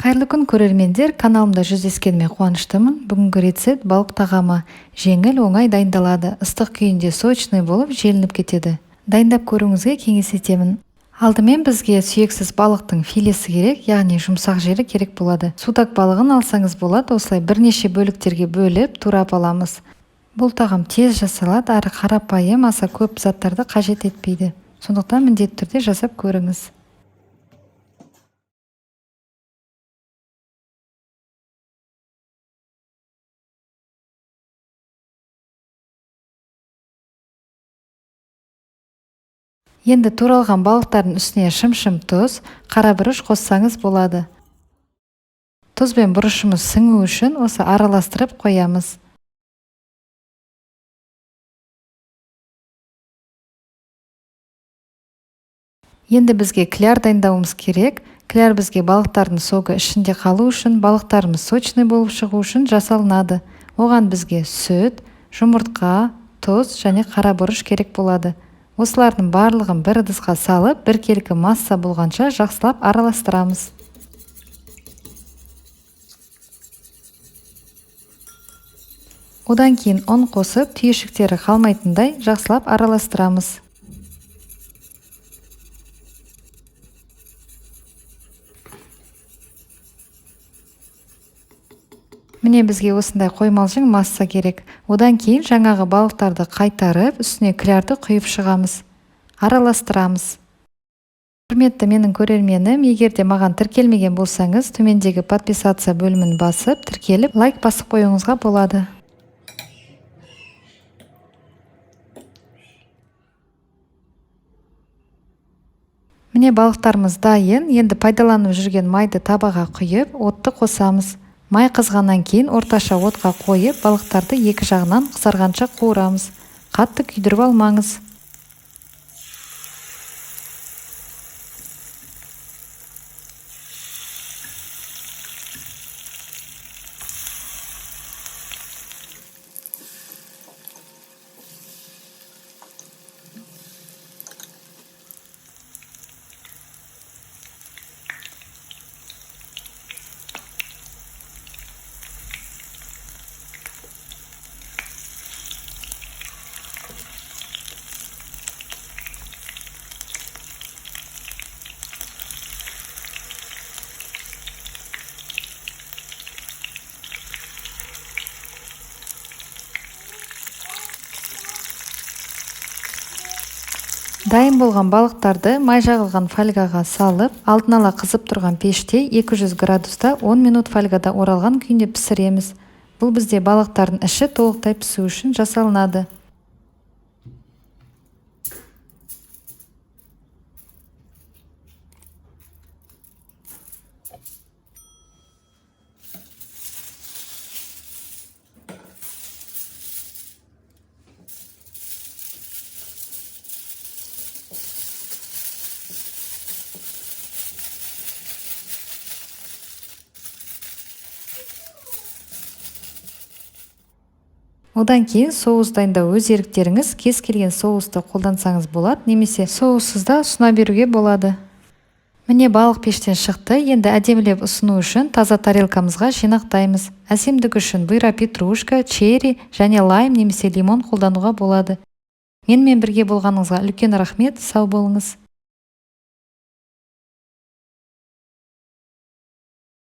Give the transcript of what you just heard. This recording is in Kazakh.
Қайырлы күн көрермендер, каналымда жүздескеніме қуаныштымын. Бүгінгі рецепт балық тағамы. Жеңіл, оңай дайындалады. Ыстық күйінде сочный болып, желініп кетеді. Дайындап көруіңізге кеңес етемін. Алдымен бізге сүйексіз балықтың филесі керек, яғни жұмсақ жері керек болады. Судак балығын алсаңыз болады, осылай бірнеше бөліктерге бөліп, турап аламыз. Бұл тағам тез жасалады, әрі қарапайым, аса көп заттарды қажет етпейді. Сондықтан міндетті түрде жасап көріңіз. Енді туралған балықтардың үстіне шым-шым тұз, қара бұрыш қоссаңыз болады. Тұз бен бұрышымыз сіңу үшін осы араластырып қоямыз. Енді бізге кляр дайындауымыз керек. Кляр бізге балықтардың соғы ішінде қалу үшін, балықтарымыз сочный болып шығу үшін жасалынады. Оған бізге сүт, жұмыртқа, тұз және қара бұрыш керек болады. Осылардың барлығын бір ыдысқа салып, біркелкі масса болғанша жақсылап араластырамыз. Одан кейін ұн қосып, түйіршіктері қалмайтындай жақсылап араластырамыз. Міне бізге осындай қоймалжың масса керек. Одан кейін жаңағы балықтарды қайтарып, үстіне клярды құйып шығамыз. Араластырамыз. Құрметті менің көрерменім, егер де маған тіркелмеген болсаңыз, төмендегі подписация бөлімін басып, тіркеліп, лайк басып қоюыңызға болады. Міне балықтарымыз дайын. Енді пайдаланып жүрген майды табаға құйып, отты қосамыз. Май қызғаннан кейін орташа отқа қойып, балықтарды екі жағынан қызарғанша қуырамыз. Қатты күйдіріп алмаңыз. Дайын болған балықтарды май жағылған фольгаға салып, алдын ала қызып тұрған пеште 200 градуста 10 минут фольгада оралған күйінде пісіреміз. Бұл бізде балықтардың іші толықтай пісу үшін жасалынады. Одан кейін соус дайындау өз еріктеріңіз, кез келген соусты қолдансаңыз болады, немесе соуссыз да ұсына беруге болады. Міне балық пештен шықты. Енді әдемілеп ұсыну үшін таза тарелкамызға жинақтаймыз. Әсемдік үшін бұйра петрушка, черри және лайм немесе лимон қолдануға болады. Менімен бірге болғаныңызға үлкен рахмет, сау болыңыз.